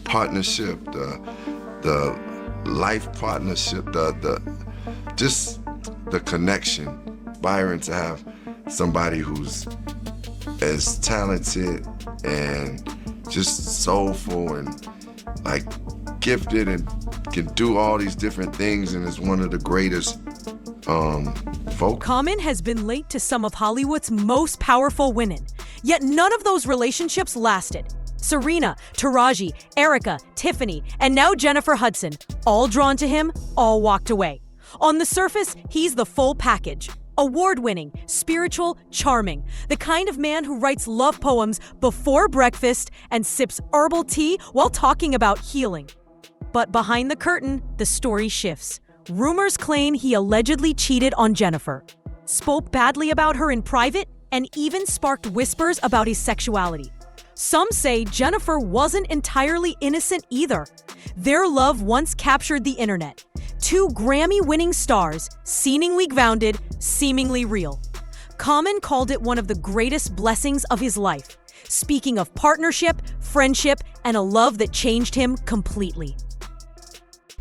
partnership, the life partnership, just the connection. Byron, to have somebody who's as talented and just soulful and like gifted and can do all these different things and is one of the greatest folk. Common has been linked to some of Hollywood's most powerful women, yet none of those relationships lasted. Serena, Taraji, Erica, Tiffany, and now Jennifer Hudson, all drawn to him, all walked away. On the surface, he's the full package. Award-winning, spiritual, charming. The kind of man who writes love poems before breakfast and sips herbal tea while talking about healing. But behind the curtain, the story shifts. Rumors claim he allegedly cheated on Jennifer, spoke badly about her in private, and even sparked whispers about his sexuality. Some say Jennifer wasn't entirely innocent either. Their love once captured the internet. Two Grammy-winning stars, seemingly grounded, seemingly real. Common called it one of the greatest blessings of his life, speaking of partnership, friendship, and a love that changed him completely.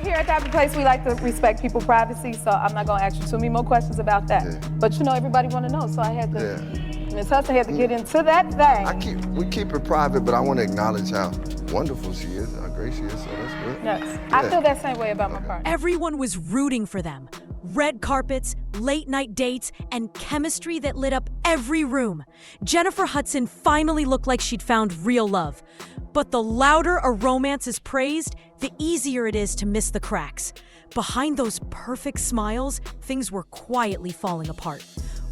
Here at Happy Place, we like to respect people's privacy, so I'm not gonna ask you too many more questions about that. Yeah. But you know, everybody wanna know, so I had to, Yeah. Ms. Hudson had to get into that thing. We keep it private, but I want to acknowledge how wonderful she is, how great she is, so that's good. Yes. I feel that same way about my partner. Everyone was rooting for them. Red carpets, late-night dates, and chemistry that lit up every room. Jennifer Hudson finally looked like she'd found real love. But the louder a romance is praised, the easier it is to miss the cracks. Behind those perfect smiles, things were quietly falling apart.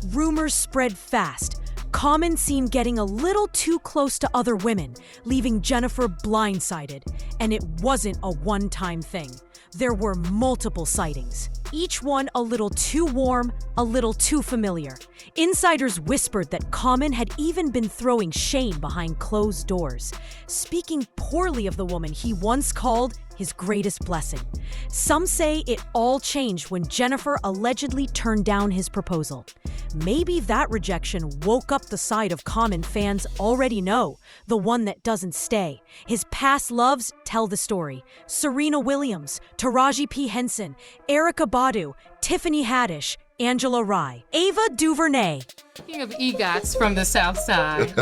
Rumors spread fast. Common seemed getting a little too close to other women, leaving Jennifer blindsided. And it wasn't a one-time thing. There were multiple sightings, each one a little too warm, a little too familiar. Insiders whispered that Common had even been throwing shade behind closed doors, speaking poorly of the woman he once called his greatest blessing. Some say it all changed when Jennifer allegedly turned down his proposal. Maybe that rejection woke up the side of Common fans already know, the one that doesn't stay. His past loves tell the story. Serena Williams, Taraji P. Henson, Erykah Badu, Tiffany Haddish, Angela Rye, Ava DuVernay. Speaking of EGOTs from the South Side,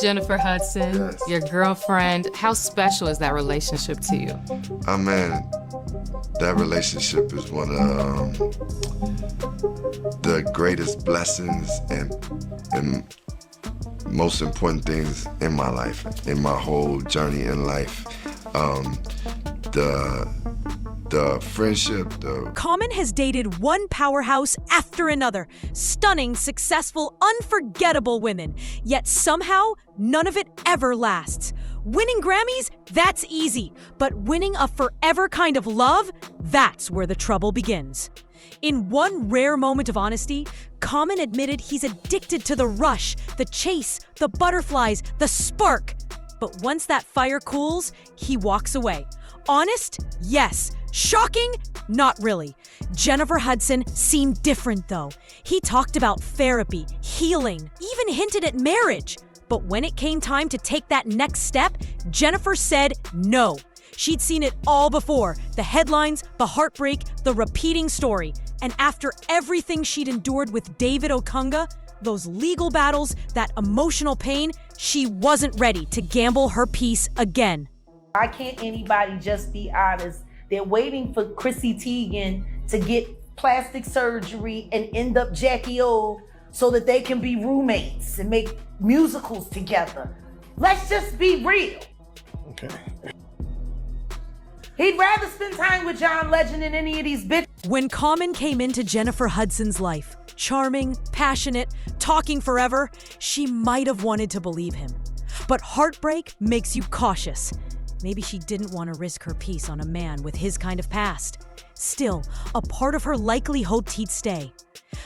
Jennifer Hudson, Yes. your girlfriend, how special is that relationship to you? Oh man, that relationship is one of the greatest blessings and most important things in my life, in my whole journey in life. The friendship, Common has dated one powerhouse after another. Stunning, successful, unforgettable women. Yet somehow, none of it ever lasts. Winning Grammys? That's easy. But winning a forever kind of love? That's where the trouble begins. In one rare moment of honesty, Common admitted he's addicted to the rush, the chase, the butterflies, the spark. But once that fire cools, he walks away. Honest? Yes. Shocking? Not really. Jennifer Hudson seemed different, though. He talked about therapy, healing, even hinted at marriage. But when it came time to take that next step, Jennifer said no. She'd seen it all before. The headlines, the heartbreak, the repeating story. And after everything she'd endured with David Otunga, those legal battles, that emotional pain, she wasn't ready to gamble her peace again. Why can't anybody just be honest? They're waiting for Chrissy Teigen to get plastic surgery and end up Jackie O so that they can be roommates and make musicals together. Let's just be real. Okay. He'd rather spend time with John Legend than any of these bitches. When Common came into Jennifer Hudson's life, charming, passionate, talking forever, she might have wanted to believe him. But heartbreak makes you cautious. Maybe she didn't want to risk her peace on a man with his kind of past. Still, a part of her likely hoped he'd stay.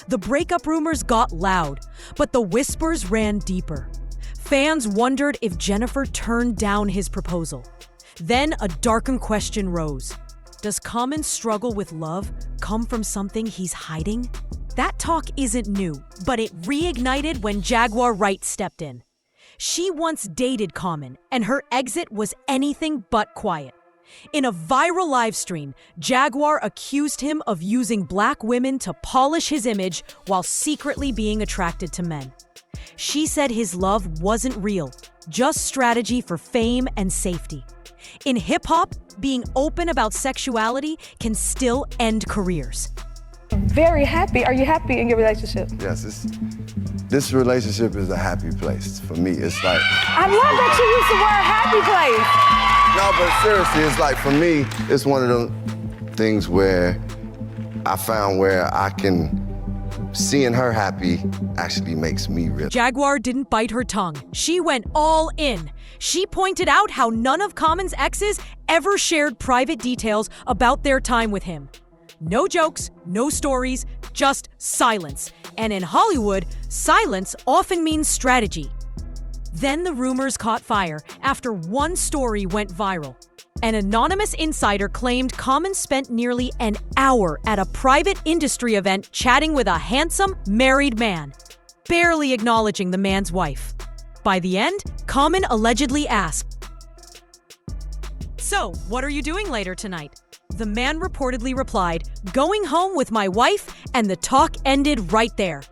The breakup rumors got loud, but the whispers ran deeper. Fans wondered if Jennifer turned down his proposal. Then a darkened question rose. Does Common's struggle with love come from something he's hiding? That talk isn't new, but it reignited when Jaguar Wright stepped in. She once dated Common, and her exit was anything but quiet. In a viral live stream, Jaguar accused him of using black women to polish his image while secretly being attracted to men. She said his love wasn't real, just strategy for fame and safety. In hip-hop, being open about sexuality can still end careers. Very happy. Are you happy in your relationship? Yes, this relationship is a happy place for me. It's like I love that you used the word happy place. no, but seriously, it's like for me, it's one of them things where I found where I can seeing her happy actually makes me real. Jaguar didn't bite her tongue. She went all in. She pointed out how none of Common's exes ever shared private details about their time with him. No jokes, no stories, just silence. And in Hollywood, silence often means strategy. Then the rumors caught fire after one story went viral. An anonymous insider claimed Common spent nearly an hour at a private industry event chatting with a handsome, married man, barely acknowledging the man's wife. By the end, Common allegedly asked, "So, what are you doing later tonight?" The man reportedly replied, "Going home with my wife," and the talk ended right there.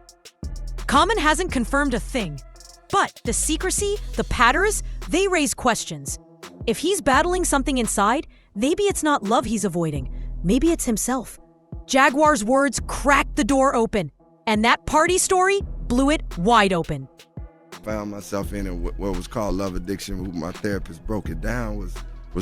Common hasn't confirmed a thing, but the secrecy, the patters, they raise questions. If he's battling something inside, maybe it's not love he's avoiding. Maybe it's himself. Jaguar's words cracked the door open, and that party story blew it wide open. Found myself in what was called love addiction. Who my therapist broke it down was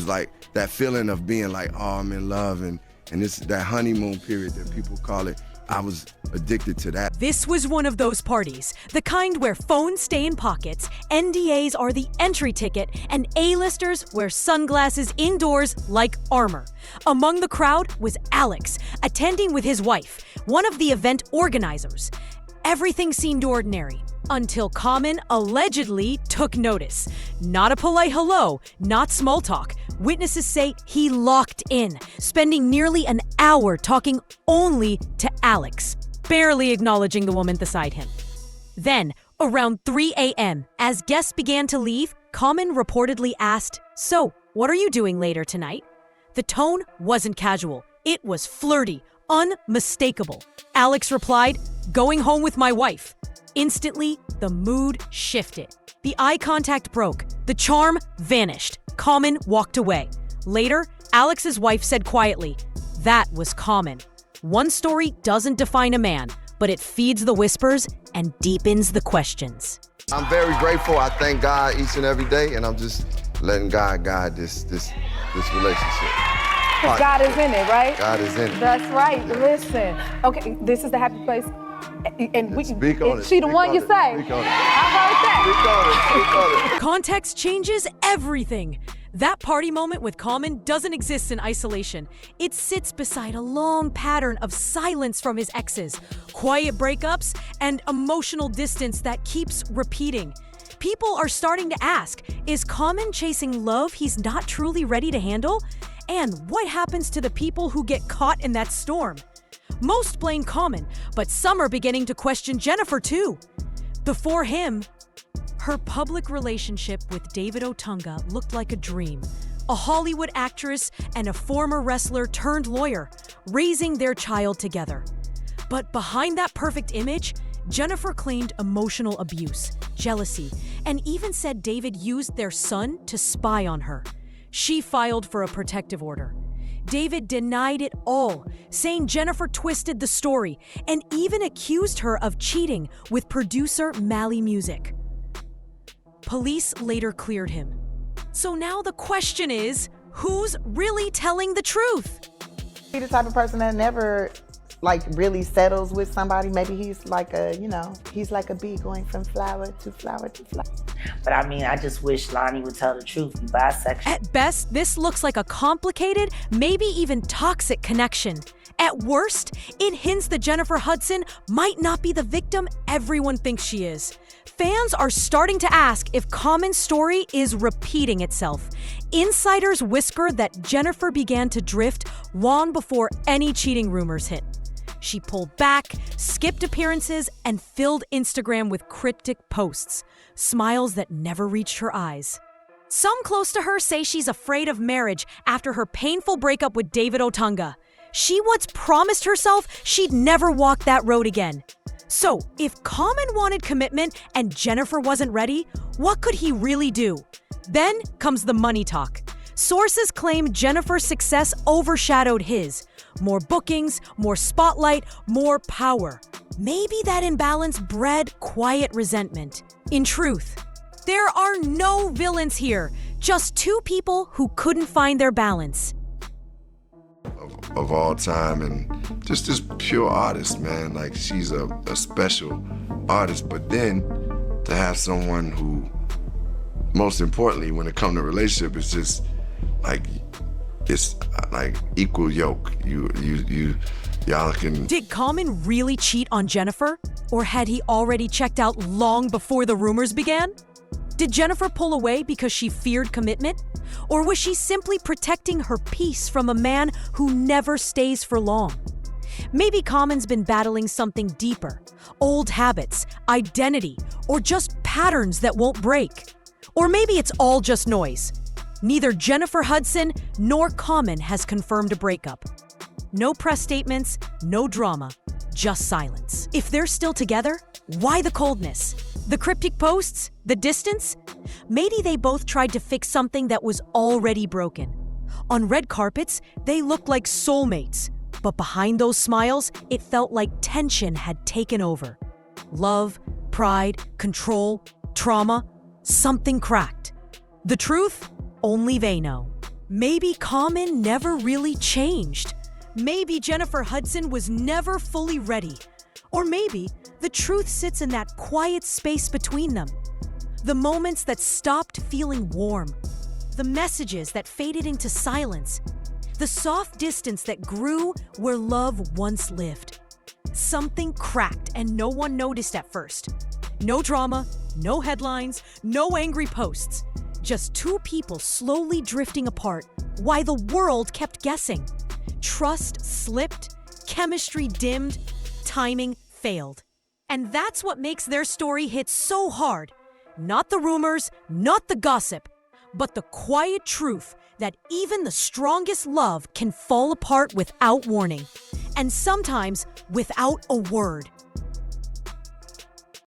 like that feeling of being like, oh, I'm in love, and it's that honeymoon period that people call it. I was addicted to that. This was one of those parties, the kind where phones stay in pockets, NDAs are the entry ticket, and A-listers wear sunglasses indoors like armor. Among the crowd was Alex, attending with his wife, one of the event organizers. Everything seemed ordinary until Common allegedly took notice. Not a polite hello, not small talk. Witnesses say he locked in, spending nearly an hour talking only to Alex, barely acknowledging the woman beside him. Then, around 3 a.m., as guests began to leave, Common reportedly asked, "So, what are you doing later tonight?" The tone wasn't casual. It was flirty, unmistakable. Alex replied, "Going home with my wife." Instantly, the mood shifted. The eye contact broke. The charm vanished. Common walked away. Later, Alex's wife said quietly, "That was Common." One story doesn't define a man, but it feeds the whispers and deepens the questions. I'm very grateful. I thank God each and every day, and I'm just letting God guide this relationship. God is in it, right? God is in it. That's right. Listen. Okay, this is the happy place. And we Speak on it. She the Speak one on you it. say. Speak on it. I heard that. Speak on it. Context changes everything. That party moment with Common doesn't exist in isolation. It sits beside a long pattern of silence from his exes, quiet breakups, and emotional distance that keeps repeating. People are starting to ask, is Common chasing love he's not truly ready to handle? And what happens to the people who get caught in that storm? Most blame Common, but some are beginning to question Janifer too. Before him, her public relationship with David Otunga looked like a dream. A Hollywood actress and a former wrestler turned lawyer, raising their child together. But behind that perfect image, Janifer claimed emotional abuse, jealousy, and even said David used their son to spy on her. She filed for a protective order. David denied it all, saying Janifer twisted the story and even accused her of cheating with producer Mally Music. Police later cleared him. So now the question is, who's really telling the truth? He's the type of person that never really settles with somebody. Maybe he's like he's like a bee going from flower to flower to flower. But I mean, I just wish Lonnie would tell the truth. Be bisexual. At best, this looks like a complicated, maybe even toxic connection. At worst, it hints that Janifer Hudson might not be the victim everyone thinks she is. Fans are starting to ask if Common's story is repeating itself. Insiders whisper that Janifer began to drift long before any cheating rumors hit. She pulled back, skipped appearances, and filled Instagram with cryptic posts, smiles that never reached her eyes. Some close to her say she's afraid of marriage after her painful breakup with David Otunga. She once promised herself she'd never walk that road again. So, if Common wanted commitment and Jenifer wasn't ready, what could he really do? Then comes the money talk. Sources claim Jenifer's success overshadowed his. More bookings, more spotlight, more power. Maybe that imbalance bred quiet resentment. In truth, there are no villains here, just two people who couldn't find their balance. Of all time, and just this pure artist, man. Like, she's a special artist, but then to have someone who, most importantly, when it comes to relationship, it's just like, it's like equal yoke. Y'all can. Did Common really cheat on Jenifer? Or had he already checked out long before the rumors began? Did Jenifer pull away because she feared commitment? Or was she simply protecting her peace from a man who never stays for long? Maybe Common's been battling something deeper, old habits, identity, or just patterns that won't break. Or maybe it's all just noise. Neither Jenifer Hudson nor Common has confirmed a breakup. No press statements, no drama, just silence. If they're still together, why the coldness? The cryptic posts? The distance? Maybe they both tried to fix something that was already broken. On red carpets, they looked like soulmates. But behind those smiles, it felt like tension had taken over. Love, pride, control, trauma, something cracked. The truth? Only they know. Maybe Common never really changed. Maybe Jenifer Hudson was never fully ready. Or maybe the truth sits in that quiet space between them. The moments that stopped feeling warm. The messages that faded into silence. The soft distance that grew where love once lived. Something cracked and no one noticed at first. No drama, no headlines, no angry posts. Just two people slowly drifting apart while the world kept guessing. Trust slipped, chemistry dimmed, timing failed. And that's what makes their story hit so hard. Not the rumors, not the gossip, but the quiet truth that even the strongest love can fall apart without warning. And sometimes without a word.